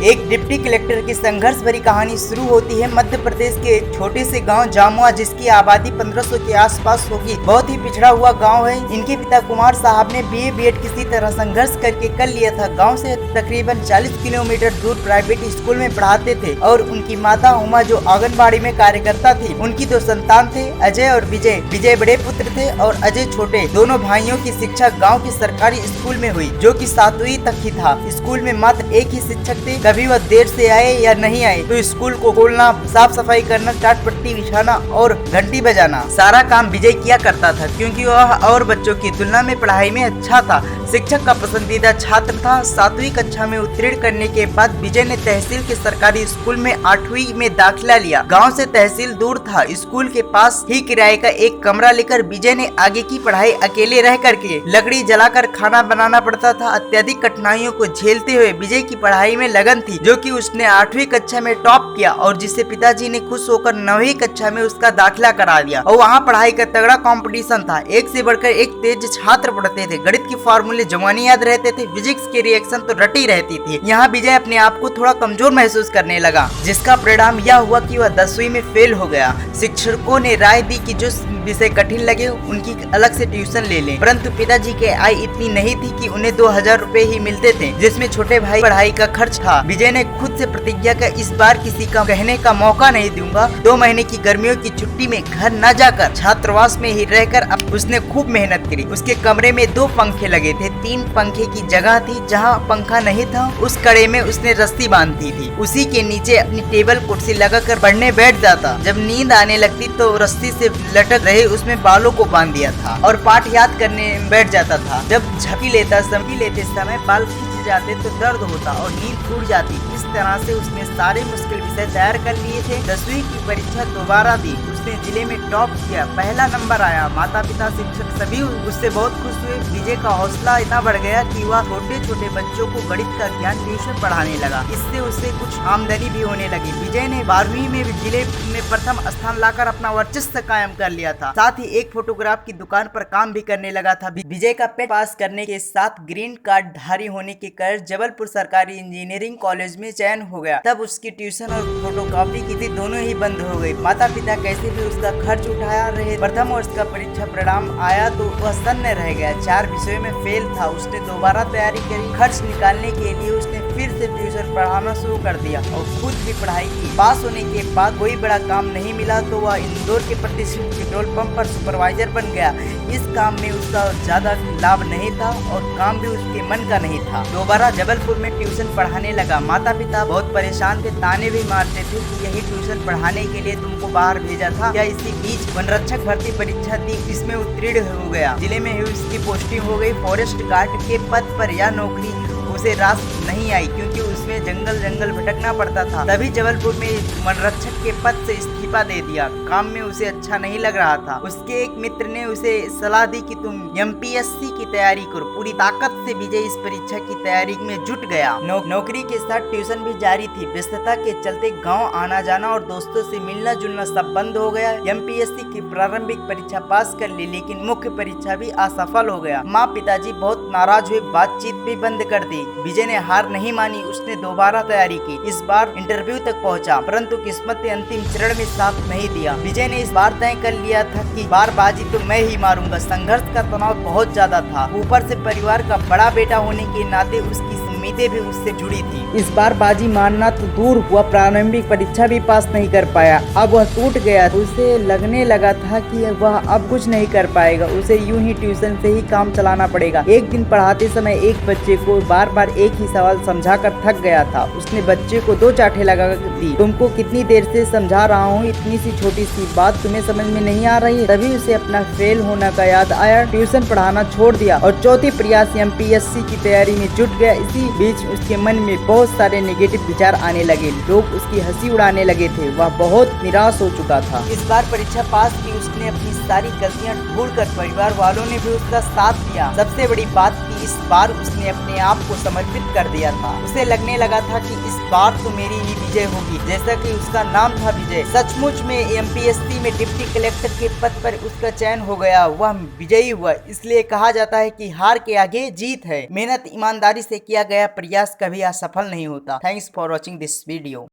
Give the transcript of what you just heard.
एक deputy collector की संघर्ष भरी कहानी शुरू होती है मध्य प्रदेश के एक छोटे से गांव जामुआ, जिसकी आबादी 1500 के आसपास होगी। बहुत ही पिछड़ा हुआ गांव है। इनके पिता कुमार साहब ने बीए बीएड किसी तरह संघर्ष करके कर लिया था। गांव से तकरीबन 40 किलोमीटर दूर प्राइवेट स्कूल में पढ़ाते थे और उनकी माता उमा जो आंगनबाड़ी में कार्यकर्ता थी। उनकी 2 संतान थे, अजय और विजय। विजय बड़े पुत्र थे और अजय छोटे। दोनों भाइयों की शिक्षा गाँव के सरकारी स्कूल में हुई, जो की 7वीं तक ही था। स्कूल में मात्र एक ही शिक्षक थे। कभी वह देर से आए या नहीं आए तो स्कूल को खोलना, साफ सफाई करना, टाट पट्टी बिछाना और घंटी बजाना, सारा काम विजय किया करता था, क्योंकि वह और बच्चों की तुलना में पढ़ाई में अच्छा था। शिक्षक का पसंदीदा छात्र था। 7वीं कक्षा में उत्तीर्ण करने के बाद विजय ने तहसील के सरकारी स्कूल में 8वीं में दाखिला लिया। गांव से तहसील दूर था। स्कूल के पास ही किराए का एक कमरा लेकर विजय ने आगे की पढ़ाई अकेले रह करके लकड़ी जलाकर खाना बनाना पड़ता था। अत्यधिक कठिनाइयों को झेलते हुए विजय की पढ़ाई में लगन थी, जो कि उसने 8वीं कक्षा में टॉप किया और जिससे पिताजी ने खुश होकर 9वीं कक्षा में उसका दाखिला करा दिया। और वहाँ पढ़ाई का तगड़ा कंपटीशन था। एक से बढ़कर एक तेज छात्र पढ़ते थे। गणित के फॉर्मूले जवानी याद रहते थे। फिजिक्स के रिएक्शन तो रटी रहती थी। यहाँ विजय अपने आप को थोड़ा कमजोर महसूस करने लगा, जिसका परिणाम यह हुआ कि वह 10वीं में फेल हो गया। शिक्षकों ने राय दी कि जो विषय कठिन लगे उनकी अलग से ट्यूशन ले लें, परंतु पिताजी के आय इतनी नहीं थी कि उन्हें 2000 रुपए ही मिलते थे, जिसमें छोटे भाई पढ़ाई का खर्च था। विजय ने खुद से प्रतिज्ञा का इस बार किसी का कहने का मौका नहीं दूंगा। 2 महीने की गर्मियों की छुट्टी में घर न जाकर छात्रावास में ही रहकर उसने खूब मेहनत करी। उसके कमरे में 2 पंखे लगे थे। 3 पंखे की जगह थी। जहाँ पंखा नहीं था उस कड़े में उसने रस्सी बांधी थी। उसी के नीचे अपनी टेबल कुर्सी लगाकर पढ़ने बैठ जाता। जब नींद आने लगती तो रस्सी से लटक रहे उसमें बालों को बांध दिया था और पाठ याद करने बैठ जाता था। जब झपकी लेते समय बाल खिंच जाते तो दर्द होता और नींद टूट जाती। इस तरह से उसने सारे मुश्किल विषय तैयार कर लिए थे। 10वीं की परीक्षा दोबारा दी। उसने जिले में टॉप किया, पहला नंबर आया। माता पिता शिक्षक सभी उससे बहुत खुश हुए। विजय का हौसला इतना बढ़ गया कि वह छोटे छोटे बच्चों को गणित का ज्ञान ट्यूशन पढ़ाने लगा। इससे उसे कुछ आमदनी भी होने लगी। विजय ने 12वीं में जिले में प्रथम स्थान लाकर अपना वर्चस्व कायम कर लिया था। साथ ही एक फोटोग्राफ की दुकान पर काम भी करने लगा था। विजय का पेट पास करने के साथ ग्रीन कार्ड धारी होने के कारण जबलपुर सरकारी इंजीनियरिंग कॉलेज में चयन हो गया। तब उसकी ट्यूशन और फोटोकॉपी की थी दोनों ही बंद हो गई। माता पिता कैसे भी उसका खर्च उठाया रहे। प्रथम वर्ष का परीक्षा परिणाम आया तो वह सन्न रह गया। 4 विषयों में फेल था। उसने दोबारा तैयारी करी। खर्च निकालने के लिए उसने फिर से ट्यूशन पढ़ाना शुरू कर दिया और खुद भी पढ़ाई की। पास होने के बाद कोई बड़ा काम नहीं मिला तो वह इंदौर के प्रतिष्ठित पेट्रोल पंप पर सुपरवाइजर बन गया। इस काम में उसका ज्यादा लाभ नहीं था और काम भी उसके मन का नहीं था। दोबारा जबलपुर में ट्यूशन पढ़ाने लगा। माता पिता बहुत परेशान थे, ताने भी मारते थे कि यही ट्यूशन पढ़ाने के लिए तुमको बाहर भेजा था। या इसी बीच वनरक्षक भर्ती परीक्षा दी, इसमें उत्तीर्ण हो गया। जिले में ही उसकी पोस्टिंग हो गई। फॉरेस्ट गार्ड के पद पर यह नौकरी उसे रास नहीं आई, क्योंकि उसमें जंगल भटकना पड़ता था। तभी जबलपुर में वनरक्षक के पद से इस्तीफा दे दिया। काम में उसे अच्छा नहीं लग रहा था। उसके एक मित्र ने उसे सलाह दी कि तुम एमपीएससी की तैयारी करो। पूरी ताकत से विजय इस परीक्षा की तैयारी में जुट गया। नौकरी के साथ ट्यूशन भी जारी थी। व्यस्तता के चलते गाँव आना जाना और दोस्तों से मिलना जुलना सब बंद हो गया। एमपीएससी की प्रारंभिक परीक्षा पास कर ली, लेकिन मुख्य परीक्षा भी असफल हो गया। माँ पिताजी बहुत नाराज हुए, बातचीत भी बंद कर दी। विजय ने हार नहीं मानी। उसने दोबारा तैयारी की। इस बार इंटरव्यू तक पहुंचा, परंतु किस्मत ने अंतिम चरण में साथ नहीं दिया। विजय ने इस बार तय कर लिया था कि बार बाजी तो मैं ही मारूंगा। संघर्ष का तनाव बहुत ज्यादा था। ऊपर से परिवार का बड़ा बेटा होने के नाते उसकी उम्मीदें भी उससे जुड़ी थी। इस बार बाजी मारना तो दूर हुआ, प्रारंभिक परीक्षा भी पास नहीं कर पाया। अब वह टूट गया। उसे लगने लगा था कि वह अब कुछ नहीं कर पाएगा। उसे यूं ही ट्यूशन से ही काम चलाना पड़ेगा। एक दिन पढ़ाते समय एक बच्चे को बार बार एक ही सवाल समझाकर थक गया था। उसने बच्चे को 2 चांटे लगा दी। तुमको कितनी देर से समझा रहा हूँ, इतनी सी छोटी सी बात तुम्हें समझ में नहीं आ रही है। तभी उसे अपना फेल होने का याद आया। ट्यूशन पढ़ाना छोड़ दिया और चौथी प्रयास एमपीएससी की तैयारी में जुट गया। इसी बीच उसके मन में बहुत सारे नेगेटिव विचार आने लगे। लोग उसकी हंसी उड़ाने लगे थे। वह बहुत निराश हो चुका था। इस बार परीक्षा पास की। उसने अपनी सारी गलतियां ढूंढकर परिवार वालों ने भी उसका साथ दिया। सबसे बड़ी बात कि इस बार उसने अपने आप को समर्पित कर दिया था। उसे लगने लगा था कि इस बार तो मेरी ही विजय होगी। जैसा कि उसका नाम था विजय। सचमुच में एमपीएससी में डिप्टी कलेक्टर के पद पर उसका चयन हो गया। वह विजयी हुआ। इसलिए कहा जाता है कि हार के आगे जीत है। मेहनत ईमानदारी से किया गया गया प्रयास कभी असफल नहीं होता। Thanks for watching this video.